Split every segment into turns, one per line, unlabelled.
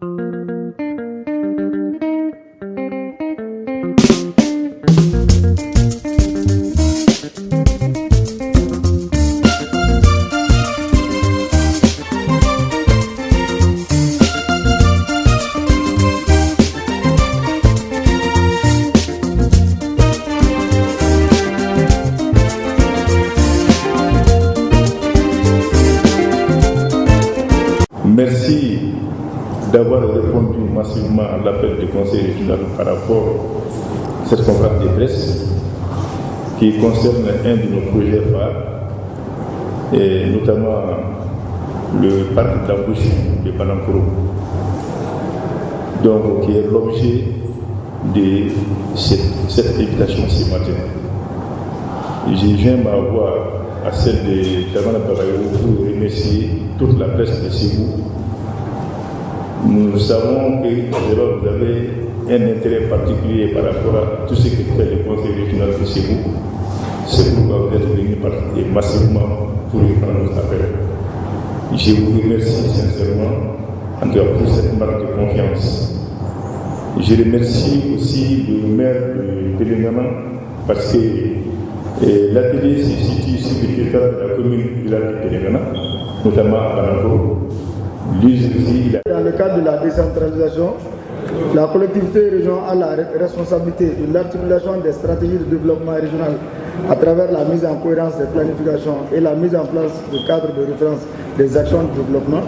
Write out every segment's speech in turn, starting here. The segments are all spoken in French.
Merci d'avoir répondu massivement à l'appel du Conseil régional par rapport à cette conférence de presse qui concerne un de nos projets phares, et notamment le parc d'embauche de Banankoro, donc qui est l'objet de cette invitation ce matin. Je viens ma voix à celle de Tamana Bagayo pour remercier toute la presse de Ségou. Nous savons que vous avez un intérêt particulier par rapport à tout ce que fait le Conseil régional de Ségou. C'est pourquoi vous êtes venus massivement pour reprendre nos appels. Je vous remercie sincèrement pour cette marque de confiance. Je remercie aussi le maire de Télégama parce que l'atelier se situe sur le territoire de la commune de la Télégama, notamment à Banankoro.
Dans le cadre de la décentralisation, la collectivité régionale a la responsabilité de l'articulation des stratégies de développement régional à travers la mise en cohérence des planifications et la mise en place de cadres de référence des actions de développement.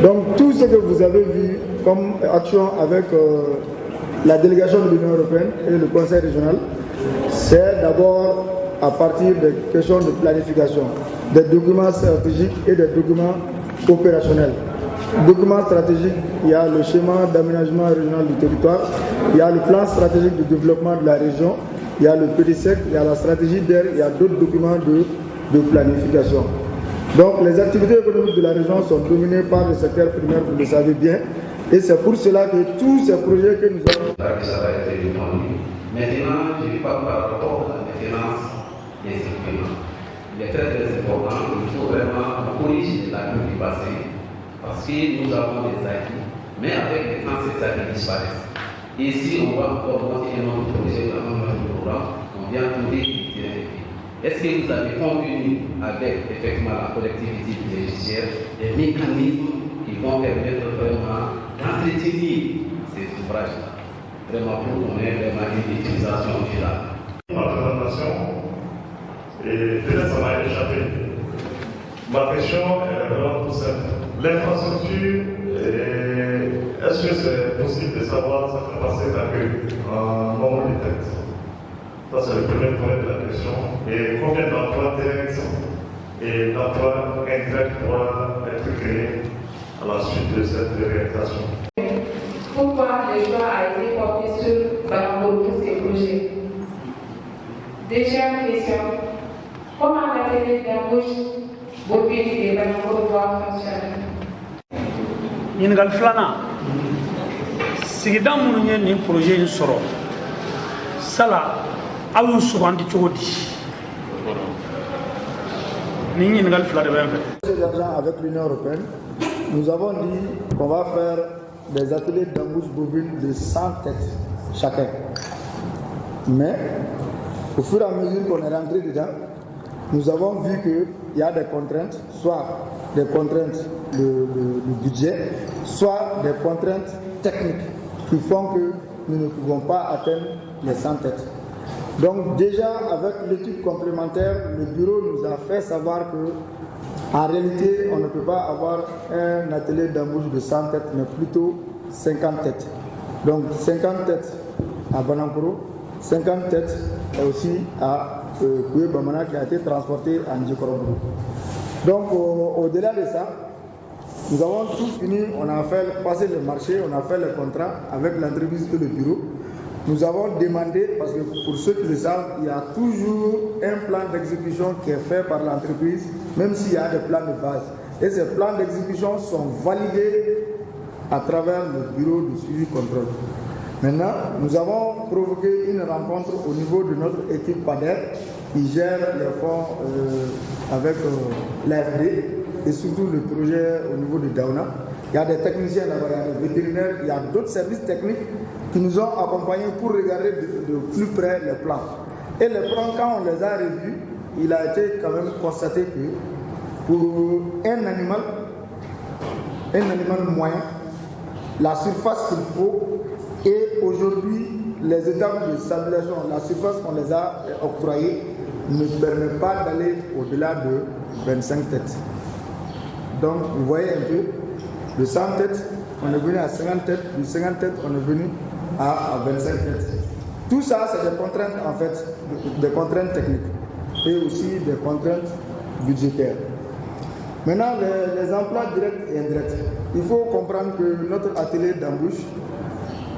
Donc tout ce que vous avez vu comme action avec la délégation de l'Union européenne et le Conseil régional, c'est d'abord à partir des questions de planification, des documents stratégiques et des documents opérationnels. Document stratégique, il y a le schéma d'aménagement régional du territoire, il y a le plan stratégique de développement de la région, il y a le PDSEC, il y a la stratégie d'air, il y a d'autres documents de planification. Donc les activités économiques de la région sont dominées par le secteur primaire, vous le savez bien, et c'est pour cela que tous ces projets que nous avons...
Ça va être répondu. Maintenant, je parle par rapport à la maintenance des équipements. Il est très important, il faut vraiment corriger la vie du passé. Parce que nous avons des acquis, mais avec le temps, ces acquis disparaissent. Et si on va encore monter un autre projet, un autre programme, on vient trouver des terrains. Est-ce que vous avez convenu avec effectivement la collectivité bénéficiaire des mécanismes qui vont permettre vraiment d'entretenir ces ouvrages-là, vraiment pour qu'on ait vraiment une utilisation durable?
Ma présentation, et peut-être ça m'a échappé. Ma question est vraiment tout simple. L'infrastructure, est-ce que c'est possible de savoir sa capacité d'accueil en nombre de têtes? Ça, c'est le premier point de la question. Et combien d'emplois directs et d'emplois indirects pourront être créés à la suite de cette réalisation?
Pourquoi le choix a été porté sur Banankoro pour ces projets? Deuxième question, comment l'atelier d'embauche bovine de Banankoro doit fonctionner?
Ɲininkali filanan, sigida minnu ye nin projet in sɔrɔ sala aw y'u sugandi cogo di? Nin ɲininkali fila de bɛ n fɛ.
Avec l'Union européenne, nous avons dit qu'on va faire des ateliers d'embauche bovine de 100 têtes chacun. Mais au fur et à mesure qu'on est rentré dedans, nous avons vu qu'il y a des contraintes, soit des contraintes de budget, soit des contraintes techniques qui font que nous ne pouvons pas atteindre les 100 têtes. Donc déjà, avec l'étude complémentaire, le bureau nous a fait savoir que en réalité, on ne peut pas avoir un atelier d'embauche de 100 têtes, mais plutôt 50 têtes. Donc 50 têtes à Banankoro, 50 têtes aussi à Koué Bamana qui a été transporté en Djikorobo. Donc au-delà de ça, nous avons tout fini, on a fait passer le marché, on a fait le contrat avec l'entreprise et le bureau. Nous avons demandé, parce que pour ceux qui le savent, il y a toujours un plan d'exécution qui est fait par l'entreprise, même s'il y a des plans de base. Et ces plans d'exécution sont validés à travers le bureau de suivi contrôle. Maintenant, nous avons provoqué une rencontre au niveau de notre équipe PADER qui gère les fonds avec l'AFD et surtout le projet au niveau de Dauna. Il y a des techniciens là-bas, il y a des vétérinaires, il y a d'autres services techniques qui nous ont accompagnés pour regarder de plus près les plans. Et les plans, quand on les a revus, il a été quand même constaté que pour un animal moyen, la surface qu'il faut, et aujourd'hui, les étapes de stabilisation, la surface qu'on les a octroyées ne permet pas d'aller au-delà de 25 têtes. Donc, vous voyez un peu, de 100 têtes, on est venu à 50 têtes, de 50 têtes, on est venu à 25 têtes. Tout ça, c'est des contraintes, en fait, des contraintes techniques et aussi des contraintes budgétaires. Maintenant, les emplois directs et indirects. Il faut comprendre que notre atelier d'embauche,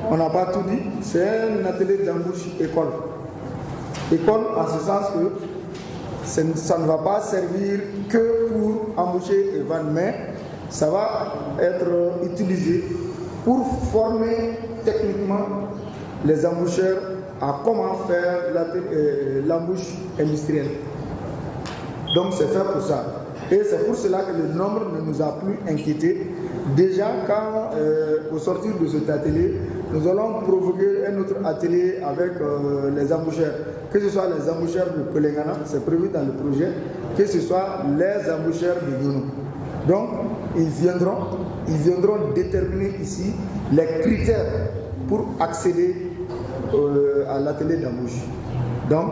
on n'a pas tout dit, c'est un atelier d'embauche école. École en ce sens que ça ne va pas servir que pour embaucher et vendre, mais ça va être utilisé pour former techniquement les embaucheurs à comment faire l'embauche industrielle. Donc c'est fait pour ça. Et c'est pour cela que le nombre ne nous a plus inquiétés. Déjà, quand au sortir de cet atelier, nous allons provoquer un autre atelier avec les embaucheurs, que ce soit les embaucheurs de Pelengana, c'est prévu dans le projet, que ce soit les embaucheurs de Yono. Donc, ils viendront déterminer ici les critères pour accéder à l'atelier d'embauche. Donc,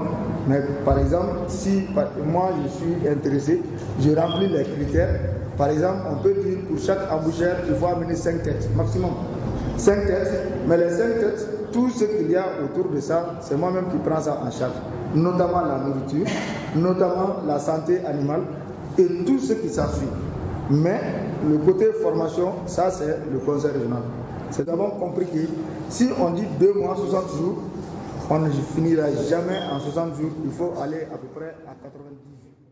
mais par exemple, si moi je suis intéressé, je remplis les critères. Par exemple, on peut dire pour chaque embaucheur, il faut amener 5 têtes maximum. 5 têtes, mais les 5 têtes, tout ce qu'il y a autour de ça, c'est moi-même qui prends ça en charge. Notamment la nourriture, notamment la santé animale et tout ce qui s'ensuit. Mais le côté formation, ça c'est le conseil régional. C'est d'abord compris que si on dit 2 mois, 60 jours, on ne finira jamais en 60 jours, il faut aller à peu près à 90 jours.